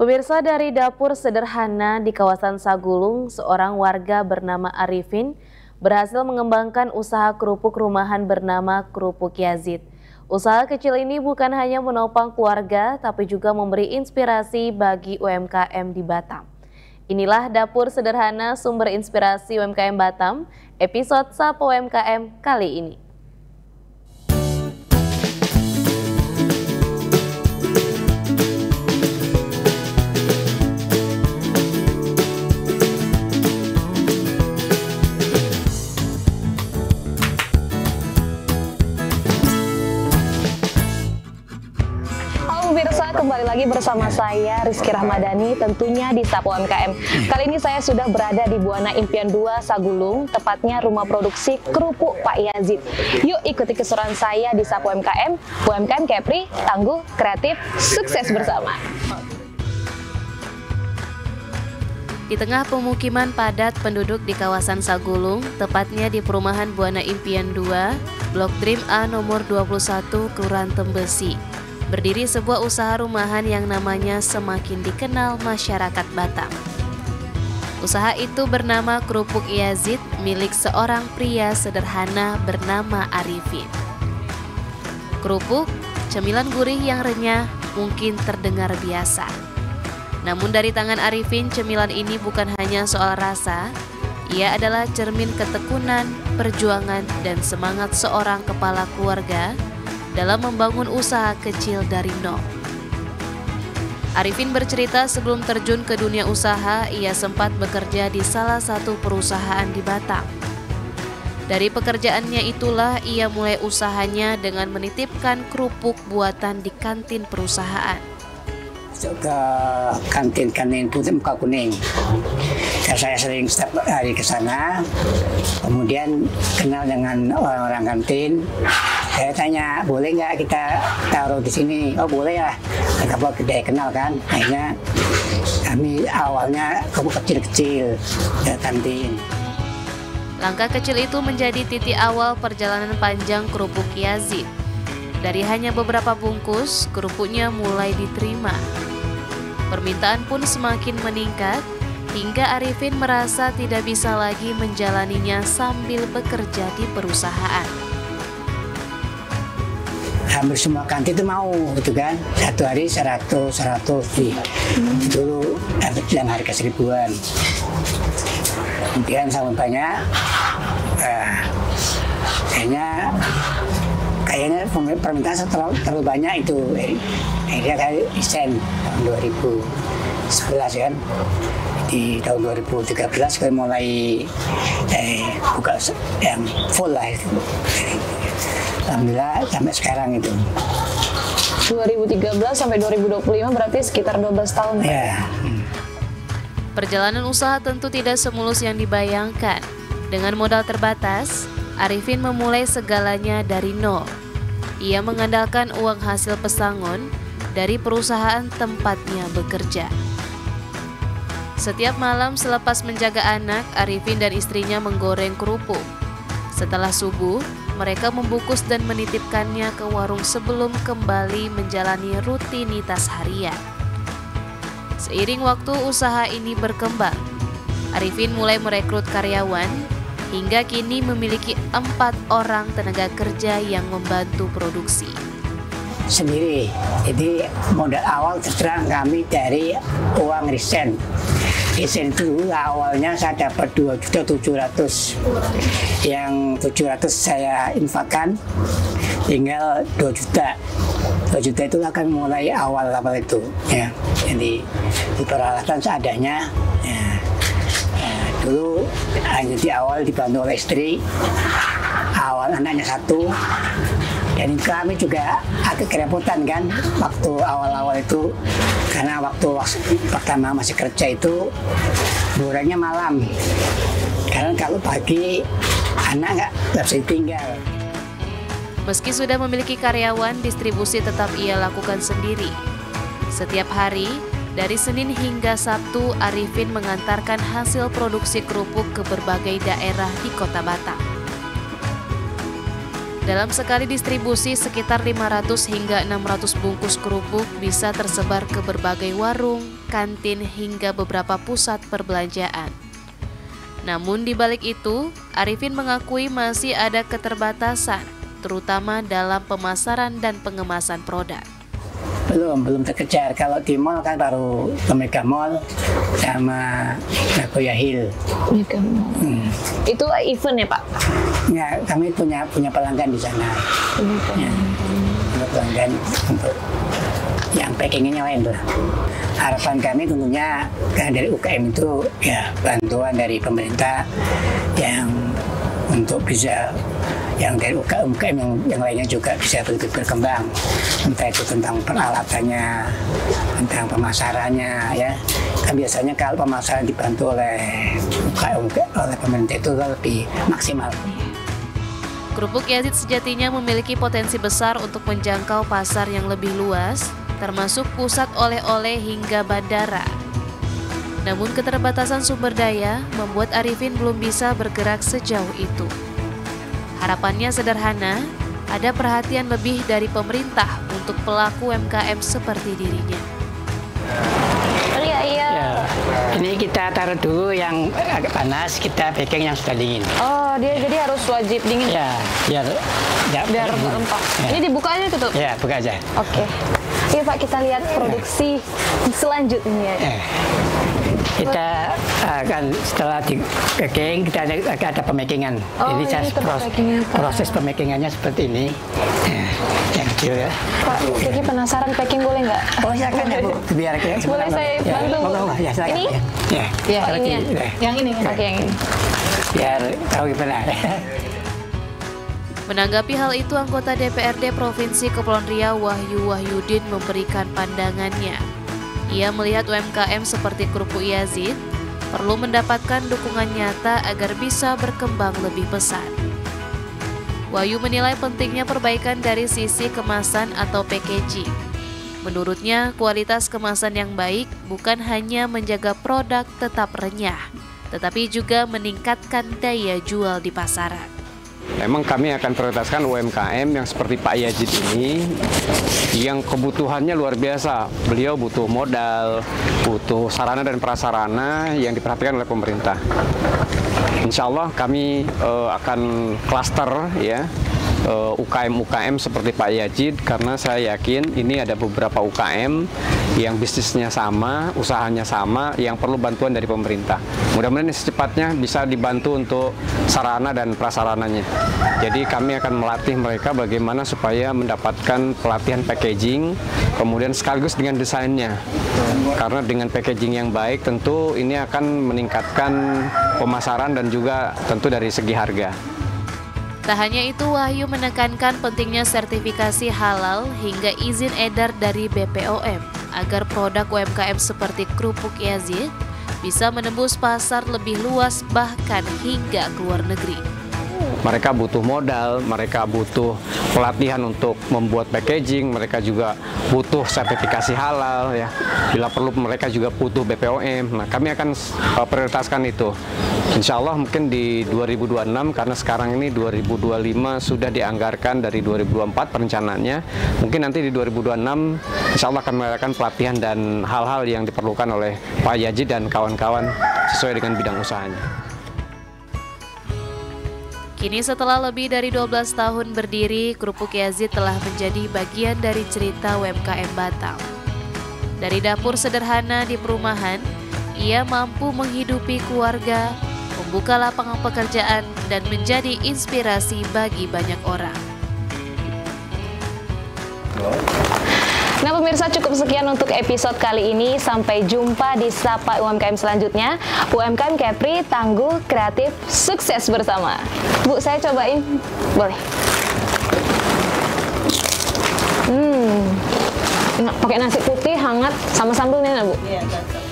Pemirsa, dari dapur sederhana di kawasan Sagulung, seorang warga bernama Arifin berhasil mengembangkan usaha kerupuk rumahan bernama Kerupuk Yazid. Usaha kecil ini bukan hanya menopang keluarga, tapi juga memberi inspirasi bagi UMKM di Batam. Inilah dapur sederhana sumber inspirasi UMKM Batam, episode Sapa UMKM kali ini. Pemirsa, kembali lagi bersama saya Rizky Rahmadani, tentunya di Sapa UMKM. Kali ini saya sudah berada di Buana Impian 2 Sagulung, tepatnya rumah produksi kerupuk Pak Yazid. Yuk ikuti keseruan saya di Sapa UMKM. UMKM Kepri, tangguh, kreatif, sukses bersama. Di tengah pemukiman padat penduduk di kawasan Sagulung, tepatnya di perumahan Buana Impian 2, Blok Dream A nomor 21, Kelurahan Tembesi, berdiri sebuah usaha rumahan yang namanya semakin dikenal masyarakat Batam. Usaha itu bernama Kerupuk Yazid, milik seorang pria sederhana bernama Arifin. Kerupuk, cemilan gurih yang renyah, mungkin terdengar biasa. Namun dari tangan Arifin, cemilan ini bukan hanya soal rasa, ia adalah cermin ketekunan, perjuangan, dan semangat seorang kepala keluarga dalam membangun usaha kecil dari nol. Arifin bercerita sebelum terjun ke dunia usaha, ia sempat bekerja di salah satu perusahaan di Batam. Dari pekerjaannya itulah ia mulai usahanya dengan menitipkan kerupuk buatan di kantin perusahaan. Ke kantin Putih Muka Kuning. Dan saya sering setiap hari ke sana. Kemudian kenal dengan orang-orang kantin. Saya tanya, boleh nggak kita taruh di sini? Oh boleh ya. Mereka kita kenal kan. Akhirnya kami awalnya kecil-kecil ke kantin. Langkah kecil itu menjadi titik awal perjalanan panjang Kerupuk Yazid. Dari hanya beberapa bungkus, kerupuknya mulai diterima. Permintaan pun semakin meningkat, hingga Arifin merasa tidak bisa lagi menjalaninya sambil bekerja di perusahaan. Hampir semua kantin itu mau, gitu kan. Satu hari 100 di dulu dalam harga 1000-an. Kemudian sama banyak, kayaknya permintaan terlalu banyak itu. Akhirnya saya desain tahun 2011 kan. Di tahun 2013 saya mulai buka yang full lah itu. Alhamdulillah sampai sekarang itu. 2013 sampai 2025 berarti sekitar 12 tahun. Ya. Perjalanan usaha tentu tidak semulus yang dibayangkan. Dengan modal terbatas, Arifin memulai segalanya dari nol. Ia mengandalkan uang hasil pesangon dari perusahaan tempatnya bekerja. Setiap malam selepas menjaga anak, Arifin dan istrinya menggoreng kerupuk. Setelah subuh, mereka membungkus dan menitipkannya ke warung sebelum kembali menjalani rutinitas harian. Seiring waktu usaha ini berkembang, Arifin mulai merekrut karyawan, hingga kini memiliki 4 orang tenaga kerja yang membantu produksi. Sendiri, jadi modal awal terserang kami dari uang resen. Resen itu awalnya saya dapat 2.700.000, yang 700 saya infakkan, tinggal 2 juta. 2 juta itu akan mulai awal itu, ya. Jadi di peralatan seadanya. Ya. Dulu di awal dibantu oleh istri, awal anaknya 1. Dan kami juga agak kerepotan kan waktu awal-awal itu, karena waktu pertama masih kerja itu gorengnya malam, karena kalau pagi anak nggak bisa ditinggal. Meski sudah memiliki karyawan, distribusi tetap ia lakukan sendiri. Setiap hari, dari Senin hingga Sabtu, Arifin mengantarkan hasil produksi kerupuk ke berbagai daerah di Kota Batam. Dalam sekali distribusi, sekitar 500 hingga 600 bungkus kerupuk bisa tersebar ke berbagai warung, kantin, hingga beberapa pusat perbelanjaan. Namun di balik itu, Arifin mengakui masih ada keterbatasan, terutama dalam pemasaran dan pengemasan produk. Belum terkejar. Kalau di mall kan baru ke Mega Mall sama Nagoya Hill. Mega Mall. Itu event ya Pak? Ya, kami punya pelanggan di sana. Ya, pelanggan untuk yang packingnya lain tuh. Harapan kami tentunya dari UKM itu ya bantuan dari pemerintah yang untuk bisa yang dari UKM yang lainnya juga bisa berkembang, entah itu tentang peralatannya, tentang pemasarannya ya. Kan biasanya kalau pemasaran dibantu oleh UKM oleh pemerintah itu lebih maksimal. Kerupuk Yazid sejatinya memiliki potensi besar untuk menjangkau pasar yang lebih luas, termasuk pusat oleh-oleh hingga bandara. Namun keterbatasan sumber daya membuat Arifin belum bisa bergerak sejauh itu. Harapannya sederhana, ada perhatian lebih dari pemerintah untuk pelaku UMKM seperti dirinya. Iya. Ya, ini kita taruh dulu yang agak panas, kita packing yang sudah dingin. Oh, dia jadi harus wajib dingin. Ya, biar rempah. Ya. Ini dibuka aja tutup? Ya, buka aja. Oke. Iya Pak, kita lihat produksi selanjutnya. Kita akan setelah di packing kita ada pemakingan. Oh, jadi proses pemakingannya seperti ini. Yang kecil ya. Pak, Kiki penasaran packing boleh nggak? Oh silakan ya Bu, biar boleh saya bantu? Ya, silakan. Ini? Ya, ini ya? Yang ini. Oke, yang ini. Biar tahu gimana. Menanggapi hal itu, anggota DPRD Provinsi Kepulauan Riau Wahyu Wahyudin memberikan pandangannya. Ia melihat UMKM seperti kerupuk Yazid perlu mendapatkan dukungan nyata agar bisa berkembang lebih besar. Wahyu menilai pentingnya perbaikan dari sisi kemasan atau packaging. Menurutnya, kualitas kemasan yang baik bukan hanya menjaga produk tetap renyah, tetapi juga meningkatkan daya jual di pasaran. Memang kami akan prioritaskan UMKM yang seperti Pak Yazid ini, yang kebutuhannya luar biasa. Beliau butuh modal, butuh sarana dan prasarana yang diperhatikan oleh pemerintah. Insya Allah kami akan klaster ya UKM-UKM seperti Pak Yazid, karena saya yakin ini ada beberapa UKM yang bisnisnya sama, usahanya sama, yang perlu bantuan dari pemerintah. Mudah-mudahan secepatnya bisa dibantu untuk sarana dan prasarananya. Jadi kami akan melatih mereka bagaimana supaya mendapatkan pelatihan packaging, kemudian sekaligus dengan desainnya. Karena dengan packaging yang baik tentu ini akan meningkatkan pemasaran dan juga tentu dari segi harga. Tak hanya itu, Wahyu menekankan pentingnya sertifikasi halal hingga izin edar dari BPOM agar produk UMKM seperti kerupuk Yazid bisa menembus pasar lebih luas bahkan hingga ke luar negeri. Mereka butuh modal, mereka butuh pelatihan untuk membuat packaging, mereka juga butuh sertifikasi halal ya. Bila perlu mereka juga butuh BPOM. Nah, kami akan prioritaskan itu. Insya Allah mungkin di 2026, karena sekarang ini 2025 sudah dianggarkan dari 2024 perencanaannya. Mungkin nanti di 2026 insya Allah akan mengadakan pelatihan dan hal-hal yang diperlukan oleh Pak Yazid dan kawan-kawan sesuai dengan bidang usahanya. Kini setelah lebih dari 12 tahun berdiri, kerupuk Yazid telah menjadi bagian dari cerita UMKM Batam. Dari dapur sederhana di perumahan, ia mampu menghidupi keluarga, membuka lapangan pekerjaan, dan menjadi inspirasi bagi banyak orang. Nah pemirsa, cukup sekian untuk episode kali ini. Sampai jumpa di Sapa UMKM selanjutnya. UMKM Kepri, tangguh, kreatif, sukses bersama. Bu, saya cobain. Boleh. Pakai nasi putih hangat sama sambelnya, Bu? Iya, cocok.